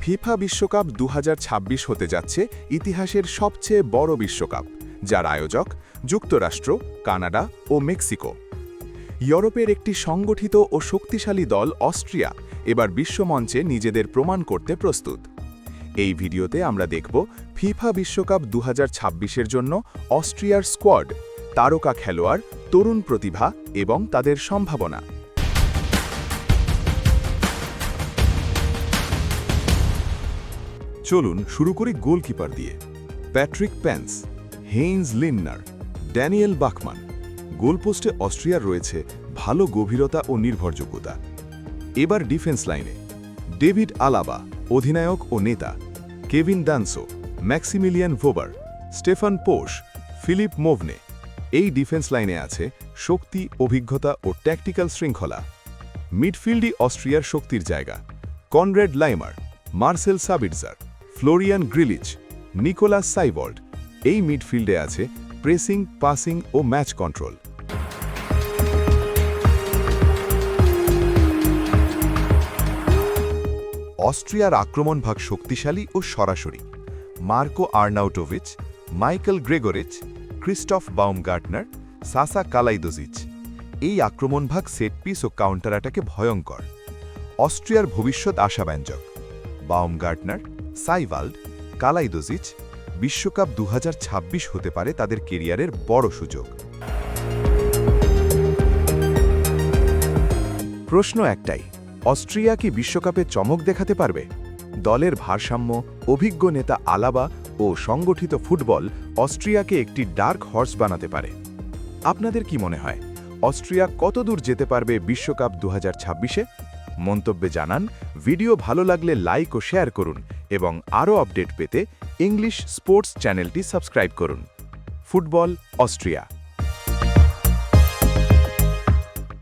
FIFA বিশ্বকাপ ২০২৬ হতে যাচ্ছে ইতিহাসের সবচেয়ে বড় বিশ্বকাপ, যার আয়োজক যুক্তরাষ্ট্র, কানাডা ও মেক্সিকো। ইউরোপের একটি সংগঠিত ও শক্তিশালী দল অস্ট্রিয়া এবার বিশ্বমঞ্চে নিজেদের প্রমাণ করতে প্রস্তুত। এই ভিডিওতে আমরা দেখব ফিফা বিশ্বকাপ ২০২৬-এর জন্য অস্ট্রিয়ার স্কোয়াড, তারকা খেলোয়াড়, তরুণ প্রতিভা এবং তাদের সম্ভাবনা। চলুন শুরু করি গোলকিপার দিয়ে। Patrick Pentz, Heinz Lindner, Daniel Bachmann. গোলপোস্টে অস্ট্রিয়ার রয়েছে ভালো গভীরতা ও নির্ভরযোগ্যতা। এবার ডিফেন্স লাইনে ডেভিড আলাবা, অধিনায়ক ও নেতা, কেভিন ডানসো, ম্যাক্সিমিলিয়ান ভোবার, স্টেফান পোশ, ফিলিপ মোভনে। এই ডিফেন্স লাইনে আছে শক্তি, অভিজ্ঞতা ও ট্যাকটিক্যাল শৃঙ্খলা। মিডফিল্ডই অস্ট্রিয়ার শক্তির জায়গা। Konrad Laimer, Marcel Sabitzer, Florian Grillitsch, Nicolas Seiwald. এই মিডফিল্ডে আছে প্রেসিং, পাসিং ও ম্যাচ কন্ট্রোল। অস্ট্রিয়ার আক্রমণভাগ শক্তিশালী ও সরাসরি। Marko Arnautovic, Michael Gregoritsch, Christoph Baumgartner, Sasa Kalajdzic. এই আক্রমণভাগ সেটপিস ও কাউন্টার অ্যাটাকে ভয়ঙ্কর। অস্ট্রিয়ার ভবিষ্যৎ আশাব্যঞ্জক বাউমগার্টনার, সাইভাল্ড, কালাইদোজিচ। বিশ্বকাপ ২০২৬ হতে পারে তাদের কেরিয়ারের বড় সুযোগ। প্রশ্ন একটাই, অস্ট্রিয়া কি বিশ্বকাপে চমক দেখাতে পারবে? দলের ভারসাম্য, অভিজ্ঞ নেতা আলাবা ও সংগঠিত ফুটবল অস্ট্রিয়াকে একটি ডার্ক হর্স বানাতে পারে। আপনাদের কি মনে হয়, অস্ট্রিয়া কতদূর যেতে পারবে বিশ্বকাপ ২০২৬-এ? মন্তব্যে জানান। ভিডিও ভালো লাগলে লাইক ও শেয়ার করুন এবং আরও আপডেট পেতে ইংলিশ স্পোর্টস চ্যানেলটি সাবস্ক্রাইব করুন। Football Austria.